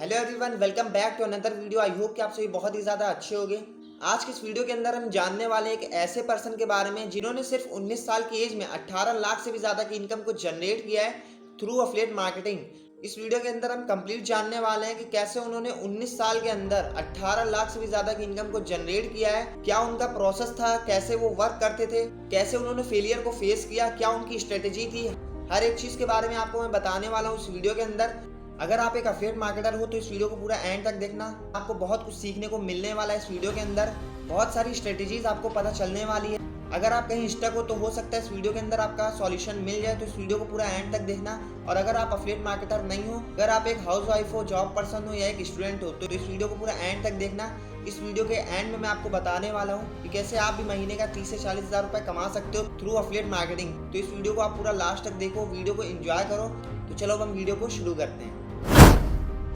Hello everyone, welcome back to another video. I hope कि आप सभी बहुत ही ज़्यादा अच्छे होंगे। आज की इस वीडियो के अंदर हम जानने वाले हैं एक ऐसे पर्सन के बारे में जिन्होंने सिर्फ 19 साल की एज में 18 लाख से भी ज़्यादा की इनकम को जनरेट किया है थ्रू अफिलिएट मार्केटिंग। इस वीडियो के अंदर हम कंप्लीट जानने वाले हैं कि कैसे उन्होंने 19 साल के अंदर 18 लाख से भी ज़्यादा की इनकम को जनरेट किया है, क्या उनका प्रोसेस था, कैसे वो वर्क करते थे, कैसे उन्होंने फेलियर को फेस किया, क्या उनकी स्ट्रेटेजी थी। हर एक चीज़ के बारे में आपको मैं बताने वाला हूँ इस वीडियो के अंदर। अगर आप एक अफिलिएट मार्केटर हो तो इस वीडियो को पूरा एंड तक देखना, आपको बहुत कुछ सीखने को मिलने वाला है। इस वीडियो के अंदर बहुत सारी स्ट्रेटेजीज आपको पता चलने वाली है। अगर आप कहीं स्टक हो तो हो सकता है इस वीडियो के अंदर आपका सॉल्यूशन मिल जाए, तो इस वीडियो को पूरा एंड तक देखना। और अगर आप अफिलिएट मार्केटर नहीं हो, अगर आप एक हाउस वाइफ हो, जॉब पर्सन हो या एक स्टूडेंट हो, तो इस वीडियो को पूरा एंड तक देखना। इस वीडियो के एंड में मैं आपको बताने वाला हूँ कि कैसे आप भी महीने का 30 से 40 हज़ार रुपये कमा सकते हो थ्रू अफिलिएट मार्केटिंग। तो इस वीडियो को आप पूरा लास्ट तक देखो, वीडियो को एंजॉय करो। तो चलो अब हम वीडियो को शुरू करते हैं।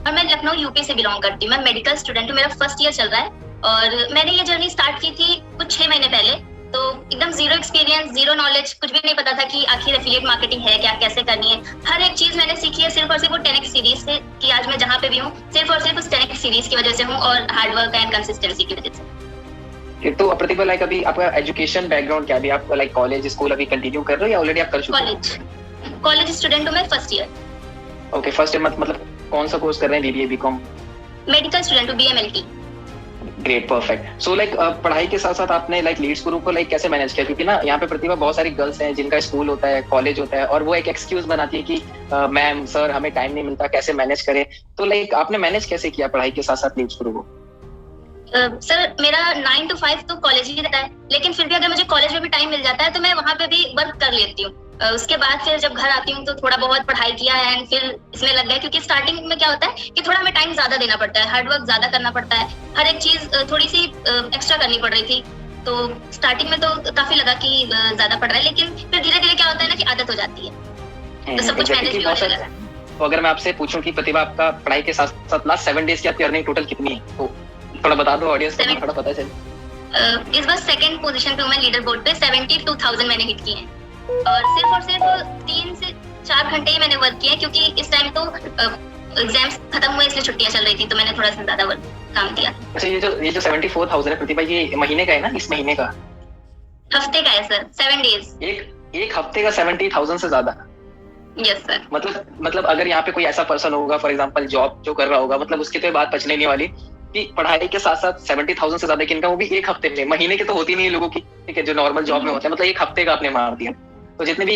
और मैं लखनऊ यूपी से बिलोंग करती हूँ। मैं मेडिकल स्टूडेंट हूँ, मेरा फर्स्ट ईयर चल रहा है और मैंने ये जर्नी स्टार्ट की थी कुछ 6 महीने पहले। तो एकदम जीरो एक्सपीरियंस, जीरो नॉलेज, कुछ भी नहीं पता था कि आखिर एफिलिएट मार्केटिंग है क्या, कैसे करनी है। हर एक चीज मैंने सीखी है सिर्फ और सिर्फ वो 10x सीरीज से, कि आज मैं जहाँ पे भी हूँ सिर्फ और सिर्फ उस 10x सीरीज की वजह से हूँ और हार्डवर्क एंड कंसिस्टेंसी की वजह से। तो प्रतिभा, लाइक अभी आपका एजुकेशन बैकग्राउंड क्या, अभी आप लाइक कॉलेज स्कूल अभी कंटिन्यू कर रहे हो या ऑलरेडी आप कर चुके हो? कॉलेज स्टूडेंट हूँ मैं, first year. Okay, first year मतलब कौन सा कोर्स कर रहे हैं? BBA, BCom? मेडिकल स्टूडेंट हूँ, BMLT. Great, perfect. So like पढ़ाई के साथ साथ आपने लाइक लीड्स ग्रुप को लाइक कैसे मैनेज किया? क्योंकि ना यहाँ पे प्रतिभा बहुत सारी गर्ल्स हैं जिनका स्कूल होता है, कॉलेज होता है, और वो एक एक्सक्यूज बनाती है कि मैम सर हमें टाइम नहीं मिलता, कैसे मैनेज करें। तो लाइक आपने मैनेज कैसे किया पढ़ाई के साथ साथ लीड्स ग्रुप को? सर मेरा 9 to 5 तो कॉलेज ही रहता है, लेकिन फिर भी अगर मुझे कॉलेज में भी टाइम मिल जाता है तो मैं वहाँ पे भी वर्क कर लेती हूँ। उसके बाद फिर जब घर आती हूँ तो थोड़ा बहुत पढ़ाई किया है एंड फिर इसमें लग गया, क्योंकि स्टार्टिंग में क्या होता है कि थोड़ा हमें टाइम ज्यादा देना पड़ता है, हार्डवर्क ज्यादा करना पड़ता है, हर एक चीज थोड़ी सी एक्स्ट्रा करनी पड़ रही थी। तो स्टार्टिंग में तो काफी लगा कि ज्यादा पड़ रहा है, लेकिन फिर धीरे धीरे क्या होता है ना कि आदत हो जाती है, तो सब कुछ मैनेज भी होने लगा। तो अगर मैं आपसे पूछूं कि प्रतिभा आपका पढ़ाई के साथ साथ लास्ट 7 डेज की आपकी अर्निंग टोटल कितनी है, तो थोड़ा बता दो ऑडियंस को, थोड़ा पता चले। इस बार सेकंड पोजीशन पे हूं मैं लीडर बोर्ड पे, 72,000 मैंने हिट किए हैं और सिर्फ 3 से 4 घंटे ही मैंने वर्क किया है, क्योंकि इस टाइम तो एग्जाम्स खत्म हुए इसलिए छुट्टियां चल रही थी, तो मैंने थोड़ा सा ज्यादा वर्क काम किया। अच्छा, ये जो 74,000 है प्रतिभा, ये महीने का है ना? इस महीने का? हफ्ते का है सर, 7 डेज। एक हफ्ते का 70,000 से ज्यादा? Yes sir. मतलब अगर यहाँ पे कोई ऐसा पर्सन होगा, फॉर एग्जांपल जॉब जो कर रहा होगा, मतलब उसकी तो बात बचने नहीं वाली कि पढ़ाई के साथ साथ 70,000 से ज्यादा की इनकम, वो भी एक हफ्ते में। महीने की तो होती नहीं है लोगों की, ठीक है, जो नॉर्मल जॉब में होता है। मतलब एक हफ्ते का आपने मार दिया। तो जितने भी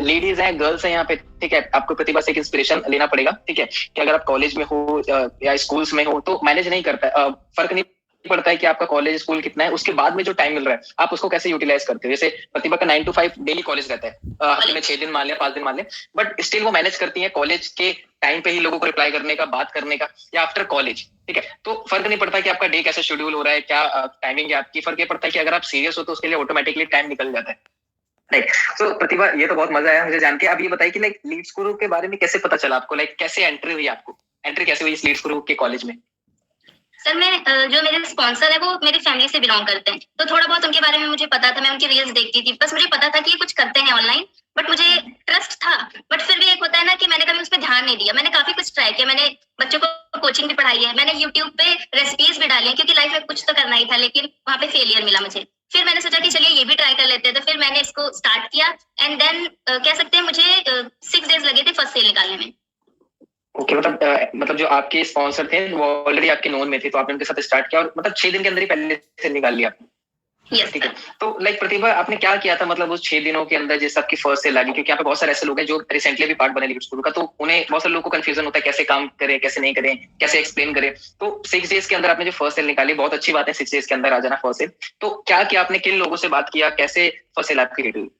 लेडीज हैं, गर्ल्स हैं यहाँ पे, ठीक है, आपको प्रतिभा से एक इंस्पिरेशन लेना पड़ेगा, ठीक है, कि अगर आप कॉलेज में हो या स्कूल्स में हो तो मैनेज नहीं करता, फर्क नहीं पड़ता है कि आपका कॉलेज स्कूल कितना है, उसके बाद में जो टाइम मिल रहा है आप उसको कैसे यूटिलाइज करते हो। जैसे प्रतिभा का 9 to 5 डेली कॉलेज रहता है, हफ्ते में 6 दिन मान लिया, 5 दिन मान लिया, बट स्टिल वो मैनेज करती है कॉलेज के टाइम पे ही लोगों को रिप्लाई करने का, बात करने का, या आफ्टर कॉलेज, ठीक है। तो फर्क नहीं पड़ता कि आपका डे कैसे शेड्यूल हो रहा है, क्या टाइमिंग है आपकी, फर्क ये पड़ता है कि अगर आप सीरियस हो तो उसके लिए ऑटोमेटिकली टाइम निकल जाता है। राइट। तो प्रतिभा, ये तो बहुत मजा आया मुझे जान के। अब ये बताइए कि लाइक लीड्स ग्रुप के बारे में कैसे पता चला आपको, लाइक कैसे एंट्री हुई, आपको एंट्री कैसे हुई इस लीड्स ग्रुप के कॉलेज में? सर मैं जो मेरे स्पॉन्सर है वो मेरी फैमिली से बिलोंग करते हैं, तो थोड़ा बहुत उनके बारे में मुझे पता था, मैं उनकी रील्स देखती थी, बस मुझे पता था कि ये कुछ करते हैं ऑनलाइन, बट मुझे ट्रस्ट था। बट फिर भी एक होता है ना कि मैंने कभी उस पर ध्यान नहीं दिया। मैंने काफी कुछ ट्राई किया, मैंने बच्चों को कोचिंग भी पढ़ाई है, मैंने यूट्यूब पे रेसिपीज भी डाली है, क्योंकि लाइफ में कुछ तो करना ही था, लेकिन वहाँ पे फेलियर मिला मुझे। फिर मैंने सोचा कि चलिए ये भी ट्राई कर लेते हैं, तो फिर मैंने इसको स्टार्ट किया एंड देन कह सकते हैं मुझे 6 डेज लगे थे फर्स्ट सेल निकालने में। ओके, मतलब जो आपके स्पॉन्सर थे वो ऑलरेडी आपके नोन में थे, तो आपने उनके साथ स्टार्ट किया और मतलब 6 दिन के अंदर ही पहले से निकाल लिया आपने? Yes, ठीक है। तो लाइक प्रतिभा, आपने क्या किया था मतलब उस 6 दिनों के अंदर जैसे आपकी फर्स्ट सेल लगी? क्योंकि यहाँ पे बहुत सारे ऐसे लोग हैं जो रिसेंटली भी पार्ट बने लीड्स ग्रुप का, तो उन्हें बहुत सारे लोगों को कंफ्यूजन होता है कैसे काम करें, कैसे नहीं करें, कैसे एक्सप्लेन करें। तो 6 डेज के अंदर आपने जो फर्स्ट सेल निकाली, बहुत अच्छी बात है, 6 डेज के अंदर आ जाना फर्स्ट सेल। तो क्या किया आपने, किन लोगों से बात किया, कैसे फर्स्ट सेल आपकी रेट हुई?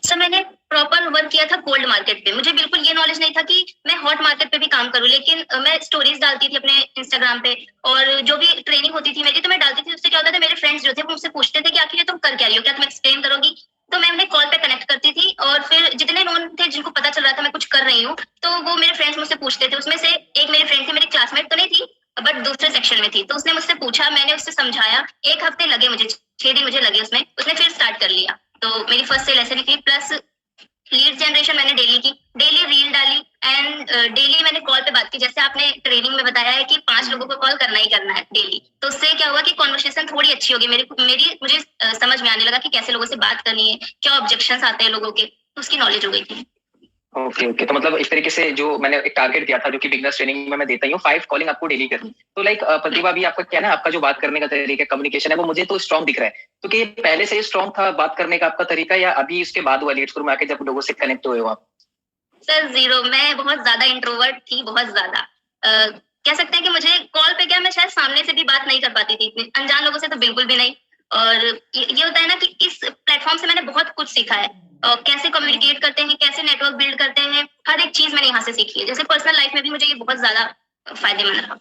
सर मैंने प्रॉपर वर्क किया था कोल्ड मार्केट पे। मुझे बिल्कुल ये नॉलेज नहीं था कि मैं हॉट मार्केट पे भी काम करूं, लेकिन मैं स्टोरीज डालती थी अपने इंस्टाग्राम पे, और जो भी ट्रेनिंग होती थी मेरी तो मैं डालती थी। उससे क्या होता था, मेरे फ्रेंड्स जो थे वो मुझसे पूछते थे कि आखिर तुम कर क्या रही हो, क्या तुम एक्सप्लेन करोगी? तो मैं उन्हें कॉल पे कनेक्ट करती थी, और फिर जितने नोन थे जिनको पता चल रहा था मैं कुछ कर रही हूँ, तो वो मेरे फ्रेंड्स मुझसे पूछते थे। उसमें से एक मेरी फ्रेंड थी, मेरी क्लासमेट तो नहीं थी बट दूसरे सेक्शन में थी, तो उसने मुझसे पूछा, मैंने उससे समझाया। 1 हफ्ते लगे मुझे, 6 दिन मुझे लगे उसमें, उसने फिर स्टार्ट कर लिया। तो मेरी फर्स्ट सेल ऐसे भी थी। प्लस लीड जनरेशन मैंने डेली की, डेली रील डाली, एंड डेली मैंने कॉल पे बात की, जैसे आपने ट्रेनिंग में बताया है कि 5 लोगों को कॉल करना ही करना है डेली, तो उससे क्या हुआ कि कॉन्वर्सेशन थोड़ी अच्छी होगी मुझे समझ में आने लगा कि कैसे लोगों से बात करनी है, क्या ऑब्जेक्शंस आते हैं लोगों के, तो उसकी नॉलेज हो गई थी। ओके ओके, तो मतलब इस तरीके से जो मैंने एक टारगेट दिया था, जो कि बिगनर्स ट्रेनिंग में मैं देता ही हूँ, 5 कॉलिंग आपको डेली करनी। तो लाइक प्रतिभा, भी आपका क्या ना, आपका जो बात करने का तरीका, कम्युनिकेशन है, वो मुझे तो स्ट्रॉन्ग दिख रहा है। तो कि पहले से ही स्ट्रॉन्ग था बात करने का आपका तरीका, या अभी उसके बाद हुआ लीड्स में आके जब लोगों से कनेक्ट हुए हो आप? सर जीरो, मैं बहुत ज्यादा इंट्रोवर्ट थी, बहुत ज्यादा। कह सकते हैं कि मुझे कॉल पे क्या, मैं शायद सामने से भी बात नहीं कर पाती थी, इतने अनजान लोगों से तो बिल्कुल भी नहीं। और ये होता है ना कि इस प्लेटफॉर्म से मैंने बहुत कुछ सीखा है, कैसे कम्युनिकेट करते हैं, कैसे नेटवर्क बिल्ड करते हैं, हर एक चीज मैंने यहाँ से सीखी है। जैसे पर्सनल लाइफ में भी मुझे ये बहुत ज्यादा फायदेमंद रहा।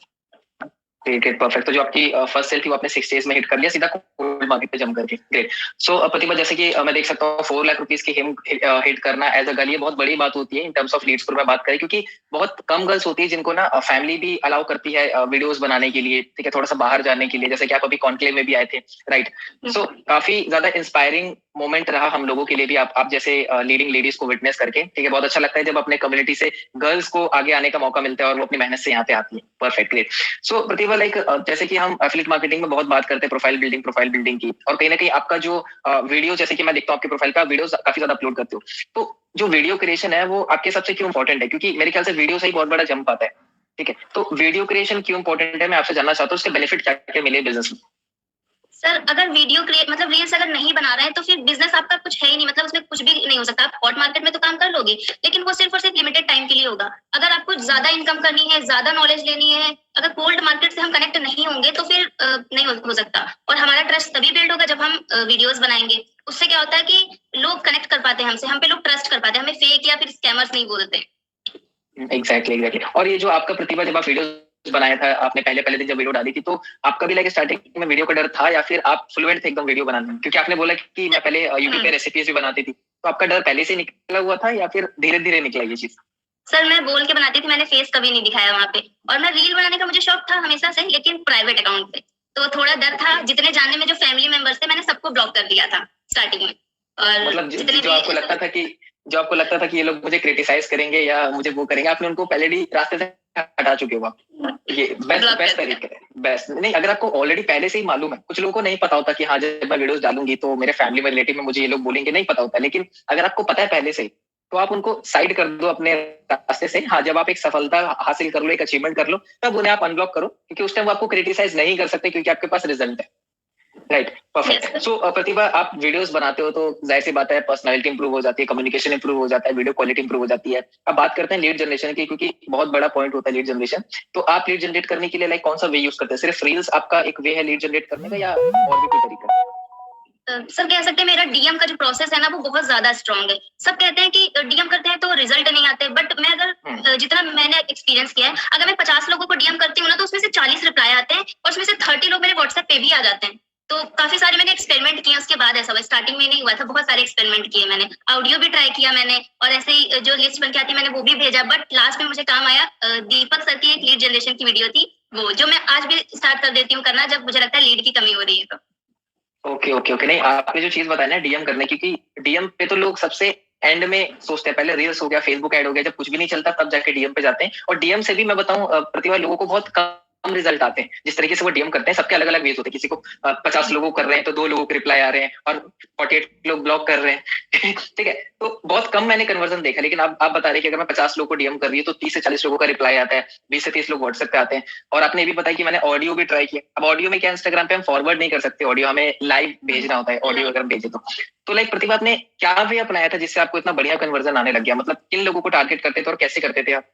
ठीक है, परफेक्ट। तो जो आपकी फर्स्ट सेल थी वो आपने 6 डेज में हिट कर लिया सीधा कोल्ड मार्केट पे जम करके। ग्रेट। सो प्रतिभा, जैसे कि मैं देख सकता हूँ 4 लाख रुपीस की हिट करना एज अ गर्ल, ये बहुत बड़ी बात होती है इन टर्म्स ऑफ लीड्स पर मैं बात करें, क्योंकि बहुत कम गर्ल्स होती है जिनको ना फैमिली भी अलाउ करती है वीडियोस बनाने के लिए, ठीक है, थोड़ा सा बाहर जाने के लिए, जैसे कि आप अभी कॉन्क्लेव में भी आए थे, राइट? सो काफी ज्यादा इंस्पायरिंग मोमेंट रहा हम लोगों के लिए भी, आप जैसे लीडिंग लेडीज को विटनेस करके, ठीक है। बहुत अच्छा लगता है जब अपने कम्युनिटी से गर्ल्स को आगे आने का मौका मिलता है और वो अपनी मेहनत से यहाँ पे आती है। Perfect, great. So Pratibha, like जैसे कि हम एफिलिएट मार्केटिंग में बहुत बात करते हैं प्रोफाइल बिल्डिंग की, और कहीं ना कहीं आपका जो वीडियो, जैसे कि मैं देखता हूँ आपके प्रोफाइल का वीडियो काफी ज्यादा अपलोड करते हो, तो जो वीडियो क्रिएशन है वो आपके सबसे क्यों इंपॉर्टेंट है? क्योंकि मेरे ख्याल से वीडियो से ही बहुत बड़ा जंप आता है, ठीक है। तो वीडियो क्रिएशन क्यों इंपॉर्टेंट है, मैं आपसे जानना चाहता हूँ, उसके बेनिफिट क्या क्या मिले बिजनेस में? सर, अगर वीडियो क्रिएट मतलब रील्स अगर नहीं बना रहे हैं तो फिर बिजनेस आपका कुछ है ही नहीं, मतलब उसमें कुछ भी नहीं हो सकता। आप हॉट मार्केट में तो काम कर लोगे, लेकिन वो सिर्फ और सिर्फ लिमिटेड टाइम के लिए होगा। अगर आपको ज्यादा इनकम करनी है, ज्यादा नॉलेज लेनी है, अगर कोल्ड मार्केट से हम कनेक्ट नहीं होंगे तो फिर नहीं हो सकता। और हमारा ट्रस्ट तभी बिल्ड होगा जब हम वीडियोस बनाएंगे। उससे क्या होता है कि लोग कनेक्ट कर पाते हैं हमसे, हम पे लोग ट्रस्ट कर पाते हैं, हमें फेक या फिर स्कैमर्स नहीं बोलते। एग्जैक्टली। और ये जो आपका प्रतिभा, जब आप वीडियो बनाया था, आपने पहले दिन जब वीडियो डाली थी, तो आपका भी लाइक स्टार्टिंग में वीडियो का डर था, या फिर आप फ्लुएंट थे एकदम वीडियो बनाने में? क्योंकि आपने बोला कि मैं पहले यूट्यूब पे रेसिपीज भी बनाती थी, तो आपका डर पहले से निकला हुआ था या फिर धीरे धीरे निकला ये चीज? सर, मैं बोल के बनाती थी, मैंने फेस कभी नहीं दिखाया वहाँ पे। और मैं रील बनाने का मुझे शौक था हमेशा से, लेकिन प्राइवेट अकाउंट पे, तो थोड़ा डर था। जितने जानने में जो फैमिली मेंबर्स थे, मैंने सबको ब्लॉक कर दिया था स्टार्टिंग में। और मतलब जितने जो आपको लगता था कि ये लोग मुझे क्रिटिसाइज करेंगे या मुझे वो करेंगे, आपने उनको पहले ही रास्ते से हटा चुके हो आप। ये बेस्ट तरीका है, बेस्ट। नहीं, अगर आपको ऑलरेडी पहले से ही मालूम है, कुछ लोगों को नहीं पता होता कि हाँ जब मैं वीडियोस डालूंगी तो मेरे फैमिली में, रिलेटिव में मुझे ये लोग बोलेंगे, नहीं पता होता। लेकिन अगर आपको पता है पहले से ही, तो आप उनको साइड कर दो अपने रास्ते से। हाँ, जब आप एक सफलता हासिल कर लो, एक अचीवमेंट कर लो, तब उन्हें आप अनब्लॉक करो, क्योंकि उस टाइम वो आपको क्रिटिसाइज नहीं कर सकते, क्योंकि आपके पास रिजल्ट है। Right, perfect. सो प्रतिभा, आप वीडियोस बनाते हो तो जाहिर सी बात है पर्सनालिटी इंप्रूव हो जाती है, कम्युनिकेशन इंप्रूव हो जाता है, वीडियो क्वालिटी इंप्रूव हो जाती है। अब बात करते हैं लीड जनरेशन की, क्योंकि बहुत बड़ा पॉइंट होता है लीड जनरेशन। तो आप लीड जनरेट करने के लिए लाइक कौन सा वे यूज करते हैं? सिर्फ रील्स आपका एक वे है लीड जनरेट करने का, या और भी कोई तरीका? सर, कह सकते हैं मेरा डीएम का जो प्रोसेस है ना, वो बहुत ज्यादा स्ट्रांग है। सब कहते हैं कि डीएम करते हैं तो रिजल्ट नहीं आते, बट मैं अगर जितना मैंने एक्सपीरियंस किया है, अगर मैं 50 लोगों को डीएम करती हूँ ना, तो उसमें से 40 रिप्लाई आते हैं, और उसमें से 30 लोग मेरे व्हाट्सएप पे भी आ जाते हैं। तो काफी सारे मैंने एक्सपेरिमेंट किए, उसके बाद ऐसा हुआ। स्टार्टिंग में नहीं हुआ था, बहुत सारे एक्सपेरिमेंट किए मैंने, ऑडियो भी ट्राई किया मैंने, और ऐसे ही जो लिस्ट बन के आती है मैंने वो भी भेजा, बट लास्ट में मुझे काम आया दीपक सर की एक लीड जनरेशन की वीडियो थी, वो जो मैं आज भी स्टार्ट कर देती हूँ करना, जब मुझे लगता है लीड की कमी हो रही है तो। ओके। नहीं, आपने जो चीज बताया ना डीएम करने की, क्योंकि डीएम पे तो लोग सबसे एंड में सोचते हैं, पहले रील्स हो गया, फेसबुक ऐड हो गया, जब कुछ भी नहीं चलता तब जाके डीएम पे जाते हैं। और डीएम से भी मैं बताऊं प्रतिभा, लोगों को बहुत कम रिजल्ट आते हैं। जिस तरीके से वो डीएम करते हैं, सबके अलग अलग वेज होते हैं। किसी को 50 लोगों कर रहे हैं तो 2 लोगों के रिप्लाई आ रहे हैं, और 48 लोग ब्लॉक कर रहे हैं ठीक है, तो बहुत कम मैंने कन्वर्जन देखा। लेकिन आप बता रहे कि अगर मैं 50 लोगों को डीएम कर रही हूँ तो 30 से 40 लोगों का रिप्लाई आता है, 20 से 30 लोग व्हाट्सएप पे आते हैं। और आपने ये भी बताया कि मैंने ऑडियो भी ट्राई किया। अब ऑडियो में क्या, इंस्टाग्राम पे हम फॉरवर्ड नहीं कर सकते ऑडियो, हमें लाइव भेजना होता है ऑडियो अगर हम भेजे तो लाइक प्रतिभा, आपने क्या वे अपनाया था जिससे आपको इतना बढ़िया कन्वर्जन आने लग गया? मतलब किन लोगों को टारगेट करते थे और कैसे करते थे आप?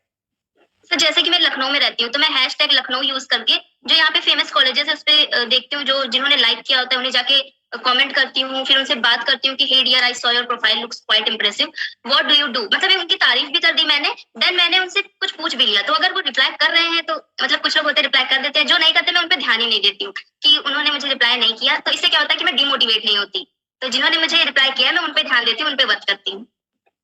सर, जैसे कि मैं लखनऊ में रहती हूँ, तो मैं हैशटैग लखनऊ यूज करके जो यहाँ पे फेमस कॉलेजेस है उस पे देखती हूँ, जो जिन्होंने लाइक किया होता है उन्हें जाके कमेंट करती हूँ, फिर उनसे बात करती हूँ कि hey dear, I saw your profile looks quite impressive, what do you do. मतलब उनकी तारीफ भी कर दी मैंने, देन मैंने उनसे कुछ पूछ भी लिया। तो अगर वो रिप्लाई कर रहे हैं तो मतलब कुछ लोग होते रिप्लाई कर देते हैं, जो नहीं करते मैं उन पर ध्यान ही नहीं देती हूँ कि उन्होंने मुझे रिप्लाई नहीं किया। तो इससे क्या होता है कि मैं डिमोटिवेट नहीं होती। तो जिन्होंने मुझे रिप्लाई किया मैं उन पर ध्यान देती हूँ, उन पर वर्क करती हूँ।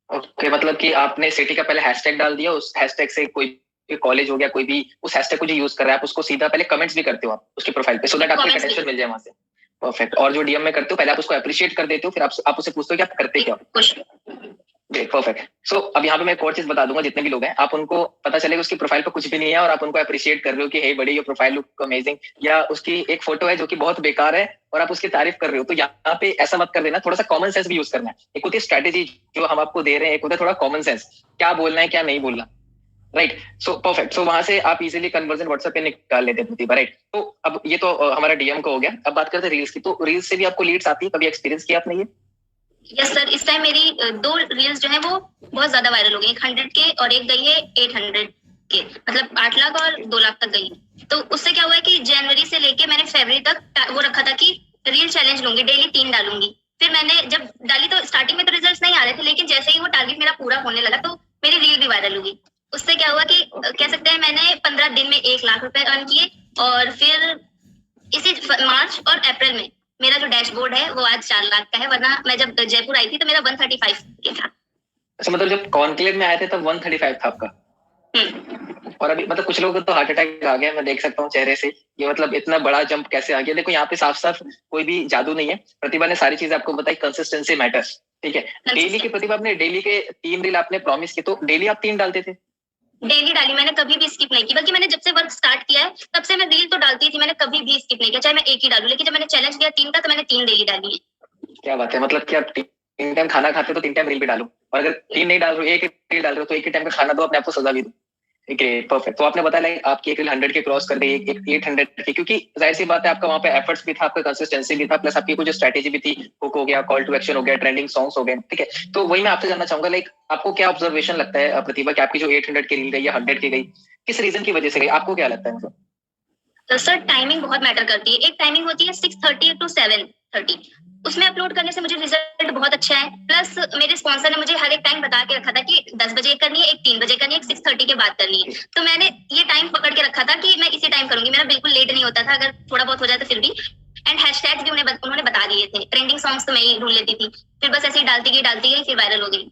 ओके, मतलब कि आपने सिटी का पहले हैशटैग डाल दिया, उस हैशटैग से कोई कॉलेज हो गया, कोई भी उस हैशटैग को जो यूज कर रहा है, आप उसको सीधा पहले कमेंट्स भी करते हो आप उसके प्रोफाइल पे, सो दैट आपको अटेंशन मिल जाए वहां से। परफेक्ट। और जो डीएम में करते हो, पहले आप उसको अप्रिशिएट कर देते हो, फिर आप उसे पूछते हो कि आप करते क्या हो। Great, perfect. सो अब यहाँ पे मैं एक और चीज बता दूंगा, जितने भी लोग हैं आप उनको पता चलेगा उसकी प्रोफाइल पे कुछ भी नहीं है और आप उनको अप्रिशिएट कर रहे हो कि हे बड़ी, योर प्रोफाइल लुक अमेजिंग, या उसकी एक फोटो है जो कि बहुत बेकार है और आप उसकी तारीफ कर रहे हो, तो यहाँ पे ऐसा मत कर देना, थोड़ा सा कॉमन सेंस भी यूज करना है। एक होती है स्ट्रेटेजी जो हम आपको दे रहे हैं, एक होता है थोड़ा कॉमन सेंस, क्या बोलना है क्या नहीं बोलना, राइट। So perfect. सो वहां से आप इजीली कन्वर्जन व्हाट्सएप पे निकाल लेते हैं प्रतिभा, राइट। तो अब ये तो हमारा डीएम का हो गया, अब बात करते हैं रील्स की। तो रील्स से भी आपको लीड्स आती है, कभी एक्सपीरियंस किया आपने ये? यस सर, इस टाइम मेरी 2 रील्स जो है वो बहुत ज्यादा वायरल हो गई, 100 के और एक गई है 800 के, मतलब 8 लाख और 2 लाख तक गई। तो उससे क्या हुआ है कि जनवरी से लेके मैंने फरवरी तक वो रखा था कि रील चैलेंज लूंगी, डेली 3 डालूंगी। फिर मैंने जब डाली तो स्टार्टिंग में तो रिजल्ट्स नहीं आ रहे थे, लेकिन जैसे ही वो टारगेट मेरा पूरा होने लगा तो मेरी रील भी वायरल हुई। उससे क्या हुआ कि कह सकते हैं मैंने 15 दिन में 1 लाख रुपए अर्न किए। और फिर इसी मार्च और अप्रैल में मेरा जो डैशबोर्ड है वो आज 4 लाख का है, वरना मैं जब जयपुर आई थी तो मेरा 135 के था। अच्छा, मतलब जब कॉन्क्लेव में आए थे तब 135 था आपका? और अभी मतलब कुछ लोगों को तो हार्ट अटैक आ गया, मैं देख सकता हूँ चेहरे से। ये मतलब इतना बड़ा जंप कैसे आ गया? देखो यहाँ पे साफ साफ कोई भी जादू नहीं है, प्रतिभा ने सारी चीजें आपको बताई, कंसिस्टेंसी मैटर्स, ठीक है। डेली की प्रतिभा, आपने डेली के 3 रील आपने प्रॉमिस की, तो डेली आप 3 डालते थे? डेली डाली, मैंने कभी भी स्किप नहीं की, बल्कि मैंने जब से वर्क स्टार्ट किया है तब से मैं रील तो डालती थी, मैंने कभी भी स्किप नहीं किया, चाहे मैं एक ही डालूं। लेकिन जब मैंने चैलेंज किया 3 का तो मैंने 3 डेली डाली है। क्या बात है, मतलब कि आप 3 टाइम खाना खाते हो तो 3 टाइम रील भी डालो, और अगर 3 नहीं डाल रहे हो, एक रील डाल रहे हो, तो एक ही टाइम का खाना दो, अपने आप को सजा भी दो। Great, perfect. तो आपने बताया लाइक आपकी एक रील 100 के क्रॉस कर गई, एक 800 की, क्योंकि जाहिर सी बात है आपका वहाँ पे एफर्ट्स भी था, आपका कंसिस्टेंसी भी था, प्लस आपकी कुछ स्ट्रेटेजी भी थी, हुक हो गया, कॉल टू एक्शन हो गया, ट्रेंडिंग सॉन्ग्स हो गए, ठीक है। तो वही मैं आपसे जानना चाहूंगा, लाइक आपको क्या ऑब्जर्वेशन लगता है प्रतिभा कि आपकी जो 800 की रील गई या 100 की गई, किस रीजन की वजह से गई, आपको क्या लगता है? मतलब तो सर टाइमिंग बहुत मैटर करती है। एक टाइमिंग होती है 6:30 to 7:30, उसमें अपलोड करने से मुझे रिजल्ट बहुत अच्छा है। प्लस मेरे स्पॉन्सर ने मुझे हर एक टाइम बता के रखा था कि 10 बजे करनी है, एक 3 बजे करनी है, एक 6:30 के बाद करनी है। तो मैंने ये टाइम पकड़ के रखा था कि मैं इसी टाइम करूंगी, मेरा बिल्कुल लेट नहीं होता था, अगर थोड़ा बहुत हो जाए तो फिर भी। एंड हैशटैग्स भी उन्होंने बता दिए थे, ट्रेंडिंग सॉन्ग्स तो मैं ही ढूंढ लेती थी, फिर बस ऐसे ही डालती गई फिर वायरल हो गई।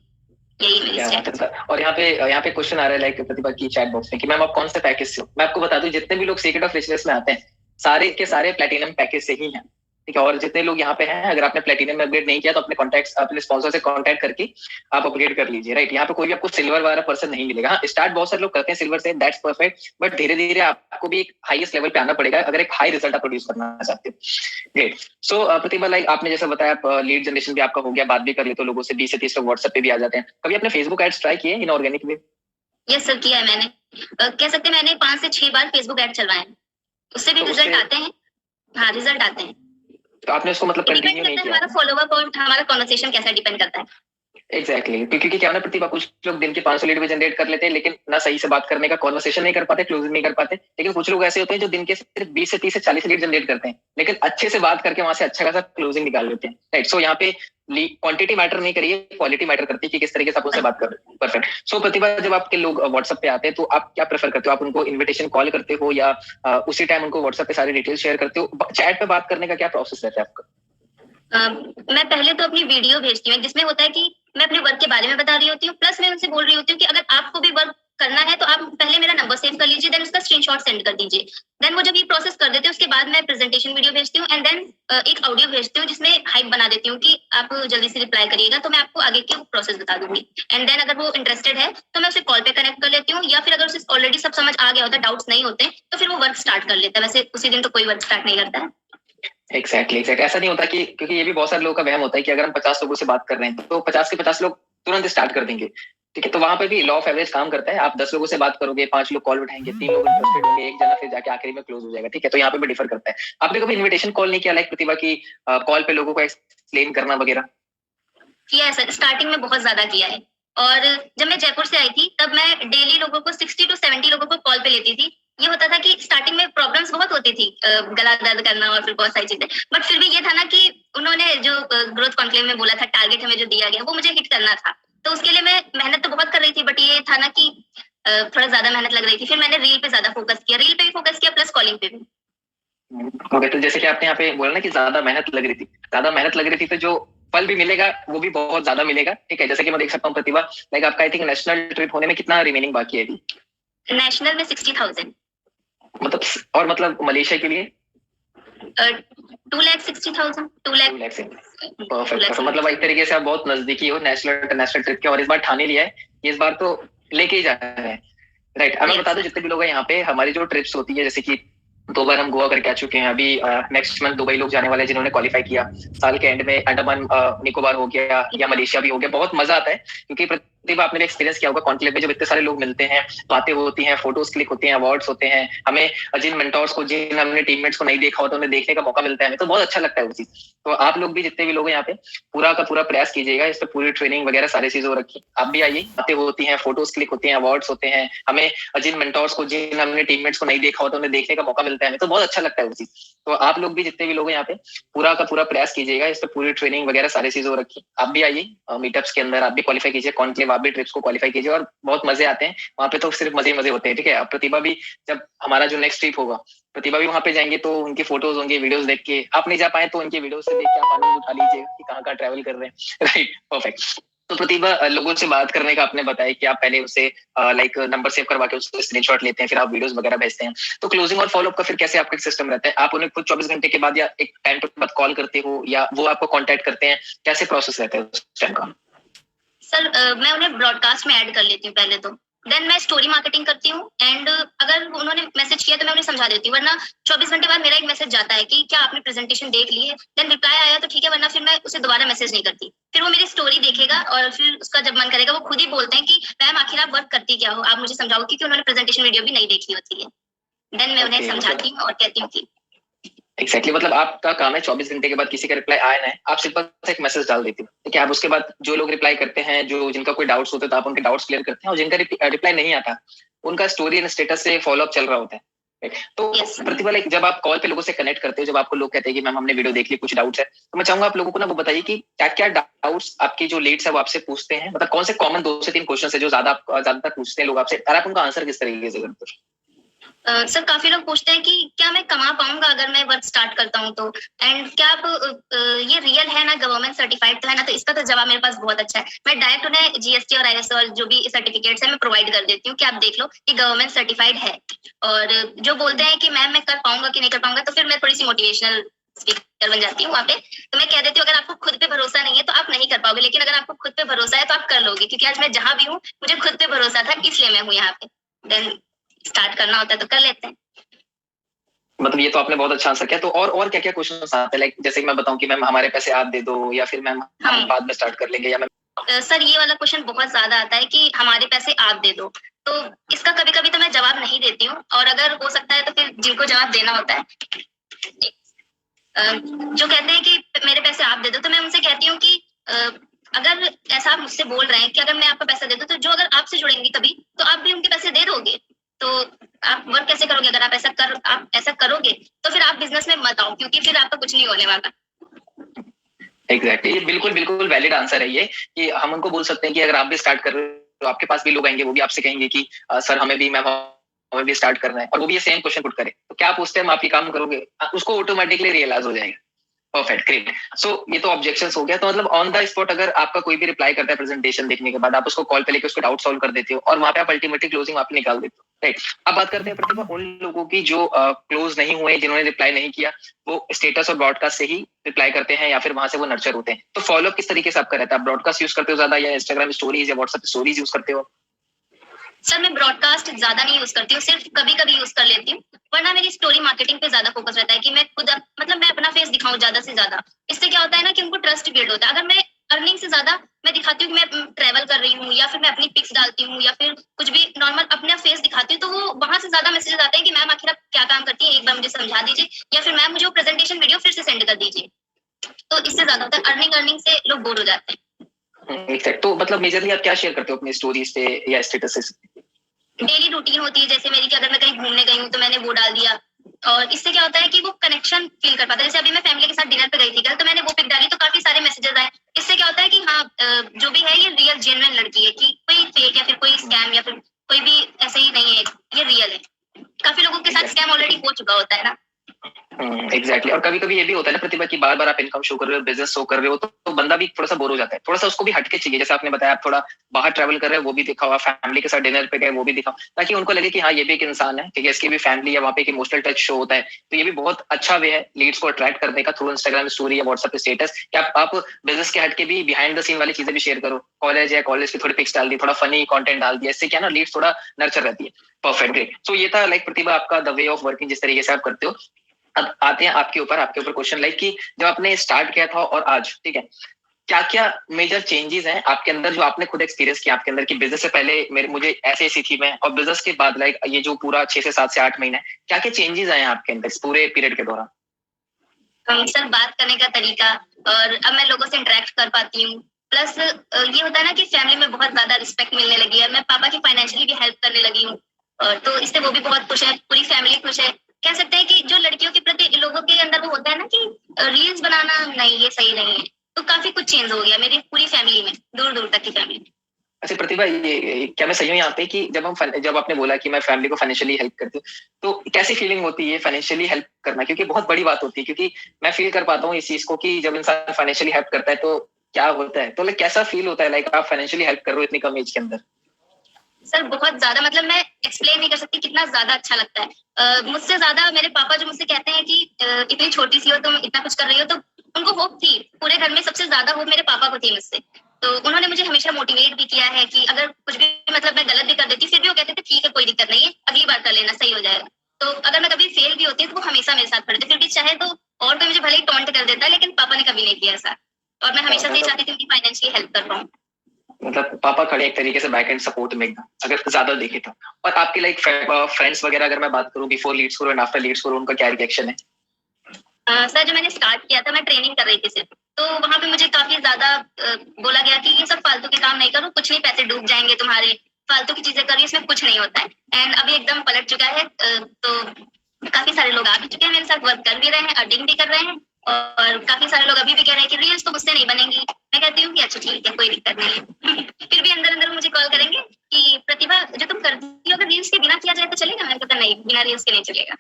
यही मेरी स्ट्रेटजी। और यहाँ पे क्वेश्चन आ रहा है लाइक प्रतिभा की चैट बॉक्स में कि मैम आप कौन से पैकेज से हो? मैं आपको बता दूं, जितने भी लोग सीक्रेट ऑफ रिचनेस में आते हैं सारे के सारे प्लेटिनम पैकेज से ही हैं, ठीक है। और जितने लोग यहाँ पे हैं, अगर आपने प्लेटिनम में अपग्रेड नहीं किया तो अपने कॉन्टैक्ट, अपने स्पॉन्सर से कॉन्टैक्ट करके आप अपग्रेड कर लीजिए, राइट। यहाँ पे कोई भी आपको सिल्वर वाला पर्सन नहीं मिलेगा। हाँ, स्टार्ट बहुत सारे लोग करते हैं सिल्वर से, दैट्स परफेक्ट, बट धीरे धीरे आपको भी एक हाईएस्ट लेवल पे आना पड़ेगा अगर एक हाई रिजल्ट आप प्रोड्यूस करना चाहते हो। ग्रेट। सो प्रतिभा, लाइक आपने जैसा बताया, लीड जनरेशन भी आपका हो गया, बात भी कर लेते हो लोगों से, 20 से 30 लोग व्हाट्सएप पे भी आ जाते हैं। कभी आपने फेसबुक एड्स ट्राई किए इनऑर्गेनिक वे? यस सर, किया है मैंने। कह सकते हैं मैंने 5 से 6 बार फेसबुक एड चलवाए हैं, उससे भी रिजल्ट आते हैं। हाँ, रिजल्ट आते हैं। तो आपने उसको मतलब कंटिन्यू नहीं किया? हमारा फॉलोअप और हमारा कन्वर्सेशन कैसा डिपेंड करता है। एग्जैक्टली, क्योंकि क्या ना प्रतिभा, कुछ लोग दिन के 500 लीड भी जनरेट कर लेते हैं, लेकिन ना सही से बात करने का, कॉन्वर्सेशन नहीं कर पाते, क्लोजिंग नहीं कर पाते। लेकिन कुछ लोग ऐसे होते हैं जो दिन के सिर्फ 20 से 30 से 40 लीड जनरेट करते हैं, लेकिन अच्छे से बात करके वहां से अच्छा खासा क्लोजिंग निकाल लेते हैं, राइट। सो यहाँ पे क्वांटिटी मैटर नहीं करिए, क्वालिटी मैटर करती है कि किस तरीके से आप उनसे बात कर रहे हैं। परफेक्ट। सो प्रतिभा, जब आपके लोग व्हाट्सएप पे आते हैं तो आप क्या प्रेफर करते हो? आप उनको इन्विटेशन कॉल करते हो या उसी टाइम उनको व्हाट्सएप पे सारी डिटेल शेयर करते हो? चैट पे बात करने का क्या प्रोसेस रहता है आपका? मैं पहले तो अपनी वीडियो भेजती हूँ जिसमें होता है कि मैं अपने वर्क के बारे में बता रही होती हूँ, प्लस मैं उनसे बोल रही होती हूँ कि अगर आपको भी वर्क करना है तो आप पहले मेरा नंबर सेव कर लीजिए, देन उसका स्क्रीनशॉट सेंड कर दीजिए। देन वो जब ये प्रोसेस कर देते हैं उसके बाद मैं प्रेजेंटेशन वीडियो भेजती हूँ, एंड देन एक ऑडियो भेजती हूँ जिसमें हाइप बना देती हूँ कि आप जल्दी से रिप्लाई करिएगा तो मैं आपको आगे की प्रोसेस बता दूंगी। एंड देन अगर वो इंटरेस्टेड है तो मैं उसे कॉल पे कनेक्ट कर लेती हूँ, या फिर अगर उसे ऑलरेडी सब समझ आ गया होता है, डाउट्स नहीं होते, तो फिर वो वर्क स्टार्ट कर लेता है। वैसे उसी दिन तो कोई वर्क स्टार्ट नहीं करता है। एग्जैक्टली। ऐसा नहीं होता कि, क्योंकि ये भी बहुत सारे लोगों का वहम होता है कि अगर हम 50 लोगों से बात कर रहे हैं तो 50 के 50 लोग तुरंत स्टार्ट कर देंगे, ठीक है। तो वहां पे भी लॉ ऑफ एवरेज काम करता है। आप 10 लोगों से बात करोगे, 5 लोग कॉल उठाएंगे, 3 लोग इंटरेस्टेड होंगे, एक जना फिर जाके आखिरी में क्लोज हो जाएगा, ठीक है। तो यहाँ पे भी डिफर करता है। आपने कभी इन्विटेशन कॉल नहीं किया लाइक प्रतिभा की, कॉल पे लोगों को एक्सप्लेन करना वगैरह? किया है सर, स्टार्टिंग में बहुत ज्यादा किया है। और जब मैं जयपुर से आई थी तब मैं डेली लोगों को 60 to 70 लोगों को कॉल पे लेती थी। ये होता था कि स्टार्टिंग में प्रॉब्लम्स बहुत होती थी, गला दर्द करना और फिर बहुत सारी चीजें, बट फिर भी ये था ना कि उन्होंने जो ग्रोथ कॉन्क्लेव में बोला था, टारगेट हमें जो दिया गया वो मुझे हिट करना था, तो उसके लिए मैं मेहनत तो बहुत कर रही थी, बट ये था ना कि थोड़ा ज्यादा मेहनत लग रही थी। फिर मैंने रील पे ज्यादा फोकस किया, रील पे भी फोकस किया प्लस कॉलिंग पे भी। ओके, तो जैसे कि आपने यहाँ पे बोला ना कि ज्यादा मेहनत लग रही थी, तो जो फल भी मिलेगा वो भी बहुत ज्यादा मिलेगा, ठीक है। जैसे कि मैं देख सकता हूँ प्रतिभा, लाइक आपका आई थिंक नेशनल ट्रिप होने में कितना रिमेनिंग बाकी है अभी? नेशनल में 60,000। मतलब, और मतलब मलेशिया के लिए 2,60,000 2 लाख। 2 लाख से परफेक्ट। मतलब एक तरीके से आप बहुत नजदीकी हो नेशनल इंटरनेशनल ट्रिप के, और इस बार ठाने लिया है, इस बार तो लेके ही जा रहे हैं। राइट। अब मैं बता दूं जितने भी लोग हैं यहाँ पे, हमारी जो ट्रिप्स होती है, जैसे कि 2 बार हम गोवा करके आ चुके हैं, अभी नेक्स्ट मंथ दुबई लोग जाने वाले हैं जिन्होंने क्वालिफाई किया, साल के एंड में अंडमान निकोबार हो गया या मलेशिया भी हो गया। बहुत मजा आता है क्योंकि प्रतिभा आपने भी एक्सपीरियंस किया होगा कॉन्क्लेव में, जब इतने सारे लोग मिलते हैं, बातें होती हैं, फोटोज क्लिक होती हैं, अवार्ड्स होते हैं, हमें जिन मेंटोर्स को, जिन हमने टीममेट्स को नहीं देखा होता उन्हें देखने का मौका मिलता है, हमें तो बहुत अच्छा लगता है वो चीज। तो आप लोग भी जितने भी लोग हैं यहाँ पे पूरा का पूरा प्रयास कीजिएगा, इस पे पूरी ट्रेनिंग वगैरह सारी चीजें हो रखी, आप भी आइए, बातें होती हैं, फोटोज क्लिक होती हैं, अवार्ड्स होते हैं, हमें जिन मेंटोर्स को, जिन हमने टीममेट्स को नहीं देखा होता उन्हें देखने का मौका मिलता है, हमें तो बहुत अच्छा लगता है वो चीज। तो आप लोग भी जितने भी लोग हैं यहाँ पे पूरा का पूरा प्रयास कीजिएगा, इस पे पूरी ट्रेनिंग वगैरह सारी चीजें हो रखी, आप भी आइए मीटअप्स के अंदर, आप भी क्वालिफाई कीजिए, कॉन्क्लेव आप भी ट्रिप्स को क्वालिफाई कीजिए, और बहुत मजे आते हैं वहाँ पे, तो सिर्फ मजे ही मजे होते हैं। ठीक है। अब प्रतिभा भी, जब हमारा जो नेक्स्ट ट्रिप होगा, प्रतिभा भी वहाँ पे जाएंगे तो उनकी फोटोज होंगे, वीडियोस देख के, आप नहीं जा पाए तो उनकी वीडियोस से देख के आप आनंद उठा लीजिएगा कि कहाँ ट्रैवल कर रहे हैं। राइट। परफेक्ट। तो प्रतिभा, लोगों से बात करने का आपने बताया कि आप पहले उसे लाइक नंबर सेव करवा के उससे स्क्रीनशॉट लेते हैं, फिर आप वीडियोस वगैरह भेजते हैं, तो क्लोजिंग और फॉलोअप का फिर कैसे आपका सिस्टम रहता है? आप उन्हें खुद 24 घंटे के बाद या एक टाइम के बाद कॉल करते हो, या वो आपको कॉन्टेक्ट करते हैं, कैसे प्रोसेस रहता है उस टाइम का? सर मैं उन्हें ब्रॉडकास्ट में ऐड कर लेती हूँ पहले तो, देन मैं स्टोरी मार्केटिंग करती हूँ, एंड अगर उन्होंने मैसेज किया तो मैं उन्हें समझा देती हूँ, वरना 24 घंटे बाद मेरा एक मैसेज जाता है कि क्या आपने प्रेजेंटेशन देख ली है, देन रिप्लाई आया तो ठीक है, वरना फिर मैं उसे दोबारा मैसेज नहीं करती। फिर वो मेरी स्टोरी देखेगा और फिर उसका जब मन करेगा वो खुद ही बोलते हैं कि मैम आखिर आप वर्क करती क्या हो, आप मुझे समझाओ, क्योंकि उन्होंने प्रेजेंटेशन वीडियो भी नहीं देखी होती है। देन मैं उन्हें समझाती हूँ और कहती हूँ कि एक्जैक्टली मतलब आपका काम है 24 घंटे के बाद किसी का रिप्लाई आया ना है, आप सिर्फ बस एक मैसेज डाल देती हो, ठीक है। आप उसके बाद जो लोग रिप्लाई करते हैं, जो जिनका कोई डाउट्स होते हैं, तो आप उनके डाउट्स क्लियर करते हैं, और जिनका रिप्लाई नहीं आता उनका स्टोरी एंड स्टेटस से फॉलोअप चल रहा होता है। तो प्रतिभा, लाइक जब आप कॉल पे लोगों से कनेक्ट करते हो, जब आपको लोग कहते हैं कि मैम हमने वीडियो देख ली, कुछ डाउट्स है, तो मैं चाहूंगा आप लोगों को ना वो बताइए कि क्या क्या डाउट्स आपके जो लीड्स है वो आपसे पूछते हैं, मतलब कौन से कॉमन 2 से 3 क्वेश्चन है जो ज्यादातर पूछते हैं लोग आपसे, और आप उनका आंसर किस तरीके से करते हो? सर काफी लोग पूछते हैं कि क्या मैं कमा पाऊंगा अगर मैं वर्क स्टार्ट करता हूँ तो, एंड क्या आप ये रियल है ना, गवर्नमेंट सर्टिफाइड तो है ना? तो इसका तो जवाब मेरे पास बहुत अच्छा है, मैं डायरेक्ट उन्हें जीएसटी और आईएसओ और जो भी सर्टिफिकेट्स है मैं प्रोवाइड कर देती हूँ कि आप देख लो कि गवर्नमेंट सर्टिफाइड है। और जो बोलते हैं कि मैम मैं कर पाऊंगा कि नहीं कर पाऊंगा, तो फिर मैं थोड़ी सी मोटिवेशनल स्पीकर बन जाती हूँ वहाँ पे, तो मैं कह देती हूँ अगर आपको खुद पे भरोसा नहीं है तो आप नहीं कर पाओगे, लेकिन अगर आपको खुद पे भरोसा है तो आप कर लोगे, क्योंकि आज मैं जहाँ भी हूँ मुझे खुद पे भरोसा था, इसलिए मैं हूँ यहाँ पे। देन स्टार्ट करना होता है तो कर लेते हैं। मतलब ये तो आपने बहुत अच्छा आंसर किया। तो और क्या क्या क्वेश्चन आते हैं, लाइक जैसे कि मैं बताऊं कि मैम हमारे पैसे आप दे दो, या फिर मैम हम बाद में स्टार्ट कर लेंगे, या मैम सर ये वाला क्वेश्चन बहुत ज्यादा आता है कि हमारे पैसे आप दे दो, तो इसका कभी कभी तो मैं जवाब नहीं देती हूँ, और अगर हो सकता है तो फिर जिनको जवाब देना होता है, जो कहते हैं कि मेरे पैसे आप दे दो, तो मैं उनसे कहती हूँ कि अगर ऐसा आप मुझसे बोल रहे हैं कि अगर मैं आपका पैसा दे दूं, तो जो अगर आपसे जुड़ेंगी कभी तो आप भी उनके पैसे दे दोगे, तो आप वर्क कैसे करोगे? अगर आप ऐसा करोगे तो फिर आप बिजनेस में मत आओ, क्योंकि फिर आपका कुछ नहीं होने वाला। एग्जैक्टली ये बिल्कुल वैलिड आंसर है ये, कि हम उनको बोल सकते हैं कि अगर आप भी स्टार्ट कर रहे हो तो आपके पास भी लोग आएंगे, वो भी आपसे कहेंगे कि सर हमें भी स्टार्ट करना है, और वो भी ये सेम क्वेश्चन पुट करे, तो क्या आप उस टाइम आप ये काम करोगे? उसको ऑटोमेटिकली रियलाइज हो जाएगा। Perfect, great. सो ये तो ऑब्जेक्शंस हो गया। तो मतलब ऑन द स्पॉट अगर आपका कोई भी रिप्लाई करता है प्रेजेंटेशन देखने के बाद, आप उसको कॉल पे लेके उसको डाउट सॉल्व कर देते हो, और वहां पे आप अल्टीमेटली क्लोजिंग आप निकाल देते हो, राइट। अब बात करते हैं प्रतिभा उन लोगों की जो क्लोज नहीं हुए, जिन्होंने रिप्लाई नहीं किया, वो स्टेटस और ब्रॉडकास्ट से ही रिप्लाई करते हैं, या फिर वहां से वो नर्चर होते हैं। तो फॉलोअप किस तरीके से आपका रहता है? आप ब्रॉडकास्ट यूज करते हो ज्यादा, या इंस्टाग्राम स्टोरीज या व्हाट्सएप स्टोरीज यूज करते हो? सर मैं ब्रॉडकास्ट ज्यादा नहीं यूज करती हूँ, सिर्फ कभी कभी यूज कर लेती हूँ, वरना मेरी स्टोरी मार्केटिंग पे ज्यादा फोकस रहता है कि मैं खुद मतलब मैं अपना फेस दिखाऊं ज्यादा से ज्यादा। इससे क्या होता है ना कि उनको ट्रस्ट बिल्ड होता है। अगर मैं अर्निंग से ज्यादा मैं दिखाती हूँ कि मैं ट्रैवल कर रही हूँ, या फिर मैं अपनी पिक्स डालती हूँ, या फिर कुछ भी नॉर्मल अपना फेस दिखाती हूँ, तो वो वहां से ज्यादा मैसेजेस आते हैं कि मैम आखिर आप क्या काम करती हैं, एक बार मुझे समझा दीजिए, या फिर मैम मुझे वो प्रेजेंटेशन वीडियो फिर से सेंड कर दीजिए। तो इससे ज्यादा होता है, अर्निंग से लोग बोर हो जाते हैं। एग्जैक्ट। तो मतलब मेजरली आप क्या शेयर करते हो अपनी स्टोरीज पे या स्टेटस? डेली रूटीन होती है, जैसे मेरी कि अगर मैं कहीं घूमने गई हूँ तो मैंने वो डाल दिया, और इससे क्या होता है कि वो कनेक्शन फील कर पाता है। जैसे अभी मैं फैमिली के साथ डिनर पे गई थी कल, तो मैंने वो पिक डाली तो काफी सारे मैसेजेस आए। इससे क्या होता है कि हाँ जो भी है ये रियल जेन्युइन लड़की है, कि कोई फेक या फिर कोई स्कैम या फिर कोई भी ऐसे ही नहीं है, ये रियल है। काफी लोगों के साथ स्कैम ऑलरेडी हो चुका होता है ना। एग्जैक्टली। और कभी कभी ये भी होता है ना प्रतिभा की बार बार आप इनकम शो कर रहे हो, बिजनेस शो कर रहे हो, तो बंदा भी थोड़ा सा बोर हो जाता है, थोड़ा सा उसको भी हटके चाहिए। जैसे आपने बताया आप थोड़ा बाहर ट्रैवल कर रहे हैं, वो भी दिखाओ, फैमिली के साथ डिनर पे गए वो भी दिखाओ, ताकि उनको लगे कि हाँ ये भी एक इंसान है, ठीक है, इसकी भी फैमिली है, वहाँ पे एक इमोशनल टच शो होता है। तो ये भी बहुत अच्छा वे है लीड्स को अट्रैक्ट करने का थ्रू इंस्टाग्राम स्टोरी या व्हाट्सएप पे स्टेटस, कि आप बिजनेस के हटके भी बिहाइंड द सीन वाली चीजें भी शेयर करो। कॉलेज है, कॉलेज की थोड़ी पिक्स डाल दी, थोड़ा फनी कंटेंट डाल दिया, इससे क्या ना लीड्स थोड़ा नर्चर रहती है। Perfect, great. सो ये था लाइक प्रतिभा आपका द वे ऑफ वर्किंग, जिस तरीके से आप करते हो। अब आते हैं आपके ऊपर क्वेश्चन लाइक कि जब आपने स्टार्ट किया था और आज, ठीक है, क्या क्या मेजर चेंजेस हैं आपके अंदर जो आपने खुद एक्सपीरियंस किया आपके अंदर, कि बिजनेस से पहले मुझे ऐसी थी मैं, और बिजनेस के बाद लाइक ये जो पूरा 6 से 7 से 8 महीने क्या क्या चेंजेस आए हैं आपके अंदर इस पूरे पीरियड के दौरान? सर बात करने का तरीका, और अब मैं लोगों से इंटरेक्ट कर पाती हूँ। प्लस ये होता है ना कि फैमिली में बहुत ज्यादा रिस्पेक्ट मिलने लगी है। मैं पापा की फाइनेंशियली भी हेल्प करने लगी हूँ, तो इससे वो भी बहुत खुश है, पूरी फैमिली खुश है। कह सकते हैं कि जो लड़कियों के प्रति लोगों के अंदर वो होता है ना कि रील्स बनाना नहीं, ये सही नहीं है, तो काफी कुछ चेंज हो गया मेरी पूरी फैमिली में, दूर दूर तक की फैमिली। अच्छा प्रतिभा, ये क्या मैं सही हूँ यहाँ पे कि जब आपने बोला कि मैं फैमिली को फाइनेंशियली हेल्प करती हूँ, तो कैसी फीलिंग होती है फाइनेंशियली हेल्प करना? क्योंकि बहुत बड़ी बात होती है, क्योंकि मैं फील कर पाता हूँ इस चीज को कि जब इंसान फाइनेंशियली हेल्प करता है तो क्या होता है, तो लाइक कैसा फील होता है, लाइक आप फाइनेंशियली हेल्प कर रहे हो इतनी कम एज के अंदर? सर बहुत ज्यादा, मतलब मैं एक्सप्लेन नहीं कर सकती कितना ज्यादा अच्छा लगता है। मुझसे ज्यादा मेरे पापा जो मुझसे कहते हैं कि इतनी छोटी सी हो तुम इतना कुछ कर रही हो, तो उनको होप थी, पूरे घर में सबसे ज्यादा होप मेरे पापा को थी मुझसे। तो उन्होंने मुझे हमेशा मोटिवेट भी किया है कि अगर कुछ भी मतलब मैं गलत भी कर देती, फिर भी वो कहते थे ठीक है कोई दिक्कत नहीं है, अगली बार कर लेना, सही हो जाएगा। तो अगर मैं कभी फेल भी होती तो वो हमेशा मेरे साथ खड़े थे, फिर भी चाहे तो और कोई मुझे भले ही टॉन्ट कर देता, लेकिन पापा ने कभी नहीं किया ऐसा। और मैं हमेशा से ही चाहती थी उनकी फाइनेंशियली हेल्प कर पाऊँ। मतलब पापा खड़े एक तरीके से बैक एंड सपोर्ट में एकदम, अगर ज्यादा देखे तो। और आपके लाइक फ्रेंड्स वगैरह अगर मैं बात करूं बिफोर लीड्स करो एंड आफ्टर लीड्स करो, उनका क्या रिएक्शन है? सर जब मैंने स्टार्ट किया था, मैं ट्रेनिंग कर रही थी सिर्फ, तो वहां पे मुझे काफी ज्यादा बोला गया कि ये सब फालतू के काम नहीं करो, कुछ नहीं, पैसे डूब जाएंगे तुम्हारे, फालतू की चीजें करिए, इसमें कुछ नहीं होता है। एंड अभी एकदम पलट चुका है। तो काफी सारे लोग आ भी चुके हैं मेरे साथ, वर्क कर भी रहे हैं, अर्निंग भी कर रहे हैं, और काफी सारे लोग अभी भी कह रहे हैं कि रील्स तो मुझसे नहीं बनेंगी। मैं कहती हूँ कि अच्छा ठीक है, कोई दिक्कत नहीं है। फिर भी अंदर अंदर मुझे कॉल करेंगे कि प्रतिभा जो तुम करती हो अगर रील्स के बिना किया जाए तो चलेगा? मैंने कहा नहीं, बिना रील्स के नहीं चलेगा।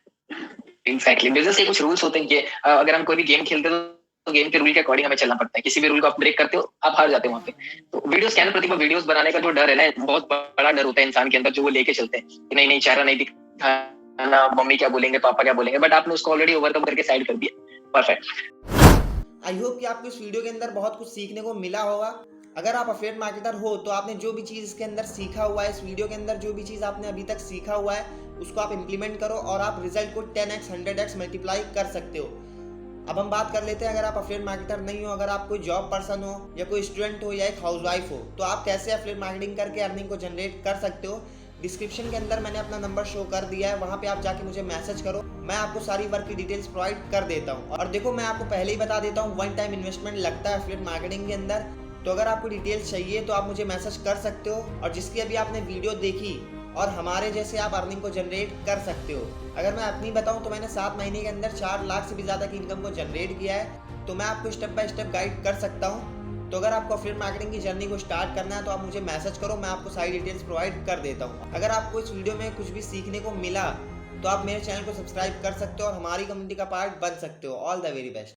एग्जैक्टली, बिजनेस के कुछ रूल्स होते हैं कि अगर हम कोई भी गेम खेलते हैं तो गेम के रूल के अकॉर्डिंग हमें चलना पड़ता है। किसी भी रूल को आप ब्रेक करते हो आप हार जाते हो वहाँ पे। तो वीडियोस क्या है ना प्रतिभा, वीडियोस बनाने का जो डर है ना, बहुत बड़ा डर होता है इंसान के अंदर, जो वो लेके चलते हैं कि नहीं नहीं चेहरा नहीं दिखाना, मम्मी क्या बोलेंगे, पापा क्या बोलेंगे, बट आपने उसको ऑलरेडी ओवरकम करके साइड कर दिया। परफेक्ट। आई होप कि आपको इस वीडियो के अंदर बहुत कुछ सीखने को मिला होगा। अगर आप अफिलिएट मार्केटर हो तो आपने जो भी चीज़ इसके अंदर सीखा हुआ है, इस वीडियो के अंदर जो भी चीज़ आपने अभी तक सीखा हुआ है, उसको आप इम्प्लीमेंट करो और आप रिजल्ट को 10x 100x मल्टीप्लाई कर सकते हो। अब हम बात कर लेते हैं, अगर आप अफिलिएट मार्केटर नहीं हो, अगर आप कोई जॉब पर्सन हो या कोई स्टूडेंट हो या एक हाउसवाइफ हो, तो आप कैसे अफिलिएट मार्केटिंग करके अर्निंग को जनरेट कर सकते हो। डिस्क्रिप्शन के अंदर मैंने अपना नंबर शो कर दिया है, वहाँ पे आप जाके मुझे मैसेज करो, मैं आपको सारी वर्क की डिटेल्स प्रोवाइड कर देता हूँ। और देखो मैं आपको पहले ही बता देता हूँ, 1 टाइम इन्वेस्टमेंट लगता है अफिलिएट मार्केटिंग के अंदर। तो अगर आपको डिटेल्स चाहिए तो आप मुझे मैसेज कर सकते हो, और जिसकी अभी आपने वीडियो देखी और हमारे जैसे आप अर्निंग को जनरेट कर सकते हो। अगर मैं अपनी बताऊं तो मैंने 7 महीने के अंदर 4 लाख से भी ज़्यादा की इनकम को जनरेट किया है, तो मैं आपको स्टेप बाय स्टेप गाइड कर सकता हूं। तो अगर आपको अफिलिएट मार्केटिंग की जर्नी को स्टार्ट करना है तो आप मुझे मैसेज करो, मैं आपको सारी डिटेल्स प्रोवाइड कर देता हूँ। अगर आपको इस वीडियो में कुछ भी सीखने को मिला तो आप मेरे चैनल को सब्सक्राइब कर सकते हो और हमारी कम्युनिटी का पार्ट बन सकते हो। All the very best.